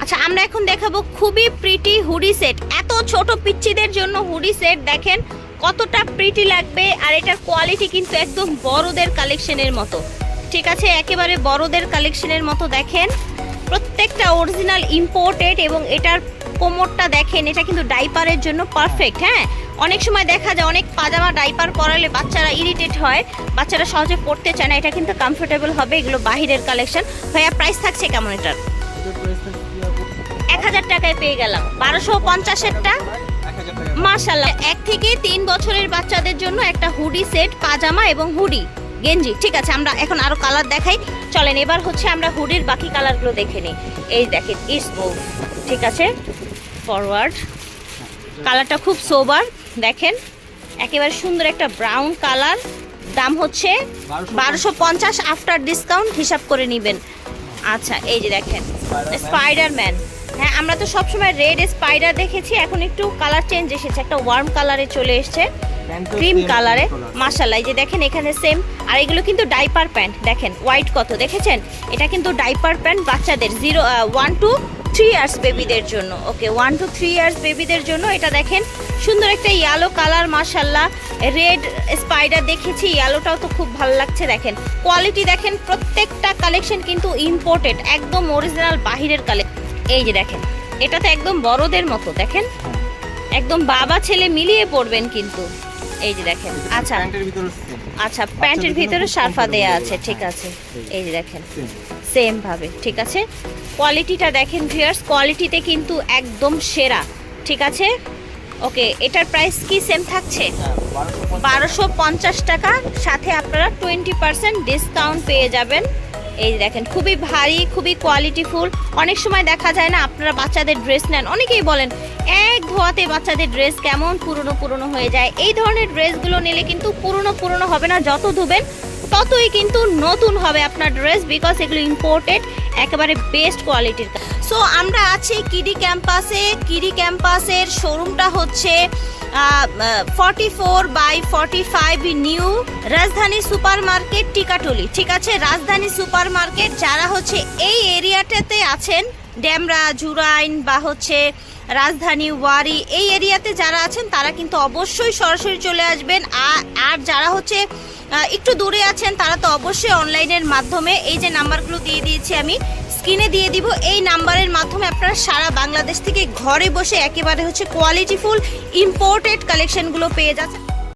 আচ্ছা, আমরা এখন দেখাবো খুবই প্রিটি হুডি সেট। এত ছোট পিচ্চিদের জন্য হুডি সেট দেখেন কতটা প্রিটি লাগবে। আর এটার কোয়ালিটি কিন্তু একদম বড়দের কালেকশনের মতো, ঠিক আছে, একেবারে বড়দের কালেকশনের মতো। দেখেন প্রত্যেকটা অরিজিনাল ইম্পোর্টেড এবং এটার কোমরটা দেখেন, এটা কিন্তু ডাইপারের জন্য পারফেক্ট। হ্যাঁ, অনেক সময় দেখা যায় অনেক পাজামা ডাইপার পরালে বাচ্চারা ইরিটেট হয়, বাচ্চারা সহজে পড়তে চায় না। এটা কিন্তু কমফোর্টেবল হবে। এগুলো বাহিরের কালেকশন। ভাইয়া প্রাইস থাকছে কেমন এটার? 1000 টাকায় পেয়ে গেলাম। 1250-এরটা মাশাআল্লাহ। 1 থেকে 3 বছরের বাচ্চাদের জন্য একটা হুডি সেট, পাজামা এবং হুডি গেঞ্জি। ঠিক আছে, আমরা এখন আরো কালার দেখাই। চলেন এবার হচ্ছে আমরা হুডির বাকি কালারগুলো দেখে নিই। এই দেখেন স্মুভ, ঠিক আছে, ফরওয়ার্ড কালারটা খুব সোবার। দেখেন একেবারে সুন্দর একটা ব্রাউন কালার। দাম হচ্ছে 1250 আফটার ডিসকাউন্ট, হিসাব করে নেবেন। আচ্ছা, এই যে দেখেন স্পাইডারম্যান। হ্যাঁ, আমরা তো সবসময় রেড স্পাইডার দেখেছি, এখন একটু কালার চেঞ্জ এসেছে, একটা ওয়ার্ম কালারে চলে এসছে, ক্রিম কালারে। মাশাআল্লাহ, এই যে দেখেন এখানে সেম। আর এগুলো কিন্তু ডাইপার প্যান্ট। দেখেন হোয়াইট কত, দেখেছেন? এটা কিন্তু ডাইপার প্যান্ট বাচ্চাদের 1 to 3 ইয়ার্স বেবিদের জন্য। ওকে, 1 to 3 ইয়ার্স বেবিদের জন্য। এটা দেখেন সুন্দর একটা ইয়েলো কালার। মাশাআল্লাহ, রেড স্পাইডার দেখেছি, ইয়েলোটাও তো খুব ভালো লাগছে। দেখেন কোয়ালিটি দেখেন, প্রত্যেকটা কালেকশন কিন্তু ইম্পোর্টেড, একদম অরিজিনাল বাহিরের কালেকশন। এই যে দেখেন এটা তো একদম বড়দের মতো, দেখেন একদম বাবা ছেলে মিলিয়ে পড়বেন কিন্তু। এই যে দেখেন। আচ্ছা আচ্ছা, প্যান্টের ভিতরে সারফা দেয়া আছে, ঠিক আছে। এই যে দেখেন সেম ভাবে, ঠিক আছে। কোয়ালিটিটা দেখেন ভিউয়ার্স, কোয়ালিটিতে কিন্তু একদম সেরা, ঠিক আছে। ওকে, এটার প্রাইস কি সেম থাকছে? 1250 টাকা, সাথে আপনারা 20% ডিসকাউন্ট পেয়ে যাবেন। এই দেখেন খুবই ভারী, খুবই কোয়ালিটিফুল। অনেক সময় দেখা যায় না আপনারা বাচ্চাদের ড্রেস নেন, অনেকেই বলেন এক ধোয়াতে বাচ্চাদের ড্রেস কেমন পুরনো পুরনো হয়ে যায়। এই ধরনের ড্রেসগুলো নিলে কিন্তু পুরনো পুরনো হবে না, যত ধুবেন ততই কিন্তু নতুন হবে আপনার ড্রেস, বিকজ এগুলো ইম্পোর্টেড, একেবারে বেস্ট কোয়ালিটির। সো আমরা আছি কিডি ক্যাম্পাসে। কিডি ক্যাম্পাসের শোরুমটা হচ্ছে 44/45 নিউ রাজধানী সুপার মার্কেট, টিকাটুলি, ঠিক আছে। রাজধানী সুপার মার্কেট, যারা হচ্ছে এই এরিয়াটাতে আছেন, ড্যামরা, জুরাইন বা হচ্ছে রাজধানী, ওয়ারি, এই এরিয়াতে যারা আছেন তারা কিন্তু অবশ্যই সরাসরি চলে আসবেন। আর যারা হচ্ছে একটু দূরে আছেন তারা তো অবশ্যই অনলাইনের মাধ্যমে, এই যে নাম্বারগুলো দিয়ে দিয়েছি আমি স্ক্রিনে দিয়ে দিব, এই নাম্বারের মাধ্যমে আপনারা সারা বাংলাদেশ থেকে ঘরে বসে একেবারে হচ্ছে কোয়ালিটিফুল ইম্পোর্টেড কালেকশনগুলো পেয়ে যাচ্ছেন।